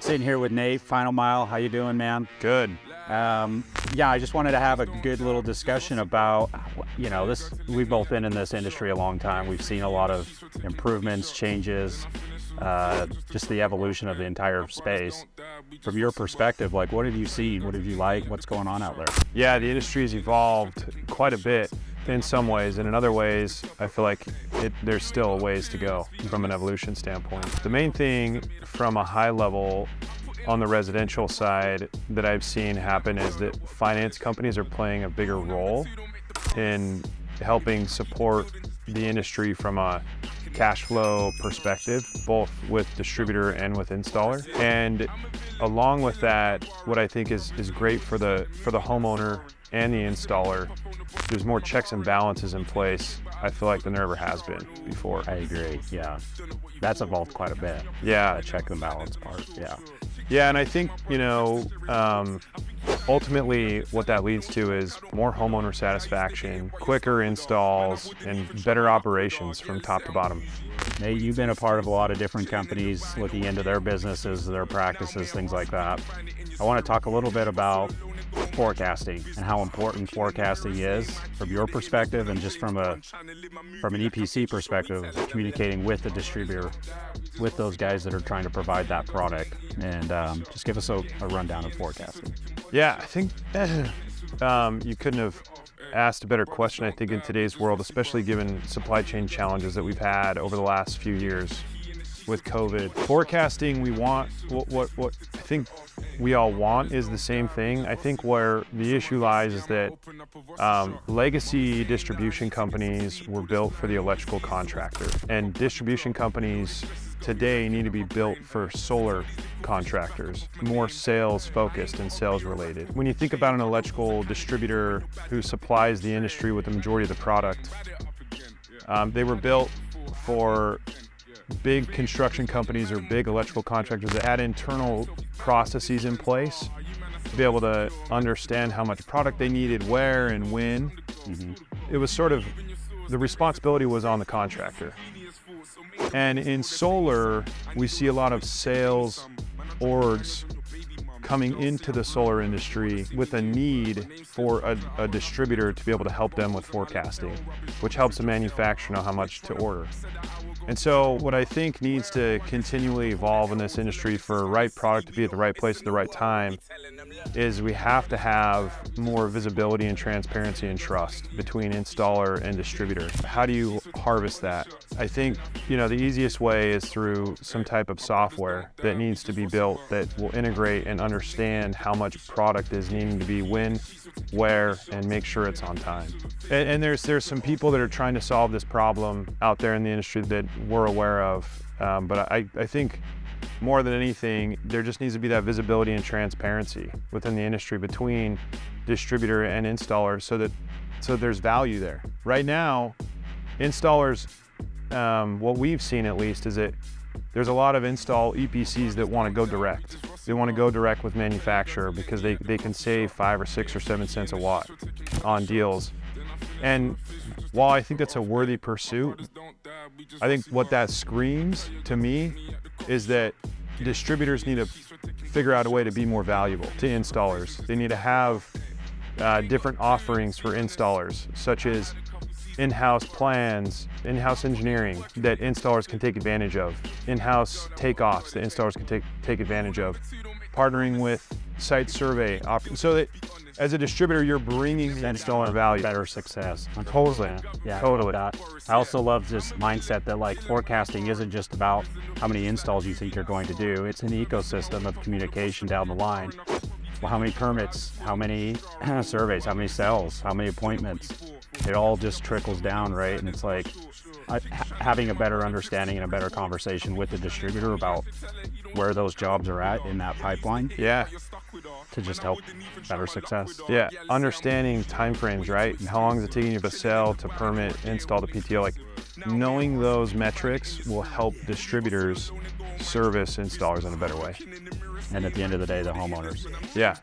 Sitting here with Nate, Final Mile. How you doing, man? Good. Yeah, I just wanted to have a good little discussion about, we've both been in this industry a long time. We've seen a lot of improvements, changes, just the evolution of the entire space. From your perspective, like, what have you seen? What have you liked? What's going on out there? Yeah, the industry has evolved quite a bit in some ways, and in other ways, I feel like there's still a ways to go from an evolution standpoint. The main thing from a high level on the residential side that I've seen happen is that finance companies are playing a bigger role in helping support the industry from a cash flow perspective, both with distributor and with installer. And along with that, what I think is great for the homeowner and the installer, there's more checks and balances in place, I feel like, than there ever has been before. I agree, yeah. That's evolved quite a bit. Yeah. The check and balance part, yeah. Yeah, and I think, ultimately what that leads to is more homeowner satisfaction, quicker installs, and better operations from top to bottom. Nate, you've been a part of a lot of different companies looking into their businesses, their practices, things like that. I want to talk a little bit about forecasting and how important forecasting is from your perspective and just from an EPC perspective, communicating with the distributor, with those guys that are trying to provide that product, and just give us a rundown of forecasting. Yeah, I think you couldn't have asked a better question, I think, in today's world, especially given supply chain challenges that we've had over the last few years with COVID. Forecasting, we want, what I think we all want is the same thing. I think where the issue lies is that legacy distribution companies were built for the electrical contractor, and distribution companies today need to be built for solar contractors, more sales focused and sales related. When you think about an electrical distributor who supplies the industry with the majority of the product, they were built for big construction companies or big electrical contractors that had internal processes in place to be able to understand how much product they needed, where and when. Mm-hmm. It was sort of, the responsibility was on the contractor. And in solar, we see a lot of sales orgs coming into the solar industry with a need for a distributor to be able to help them with forecasting, which helps the manufacturer know how much to order. And so what I think needs to continually evolve in this industry for a right product to be at the right place at the right time is we have to have more visibility and transparency and trust between installer and distributor. How do you harvest that? I think, the easiest way is through some type of software that needs to be built that will integrate and understand how much product is needing to be when, where, and make sure it's on time. And there's some people that are trying to solve this problem out there in the industry that we're aware of, but I think more than anything, there just needs to be that visibility and transparency within the industry between distributor and installer so there's value there. Right now, installers, what we've seen at least is that there's a lot of install EPCs that want to go direct. They want to go direct with manufacturer because they can save 5 or 6 or 7 cents a watt on deals. And while I think that's a worthy pursuit, I think what that screams to me is that distributors need to figure out a way to be more valuable to installers. They need to have different offerings for installers, such as in-house plans, in-house engineering that installers can take advantage of, in-house takeoffs that installers can take advantage of, partnering with site survey, so that as a distributor, you're bringing the installer value. Better success. Totally. Yeah, totally. I also love this mindset that forecasting isn't just about how many installs you think you're going to do. It's an ecosystem of communication down the line. Well, how many permits, how many surveys, how many sales, how many appointments. It all just trickles down, right? And it's like having a better understanding and a better conversation with the distributor about where those jobs are at in that pipeline. Yeah. To just help better success. Yeah, understanding timeframes, right? And how long is it taking you to sell, to permit, install the PTO? Knowing those metrics will help distributors service installers in a better way. And at the end of the day, the homeowners. Yeah.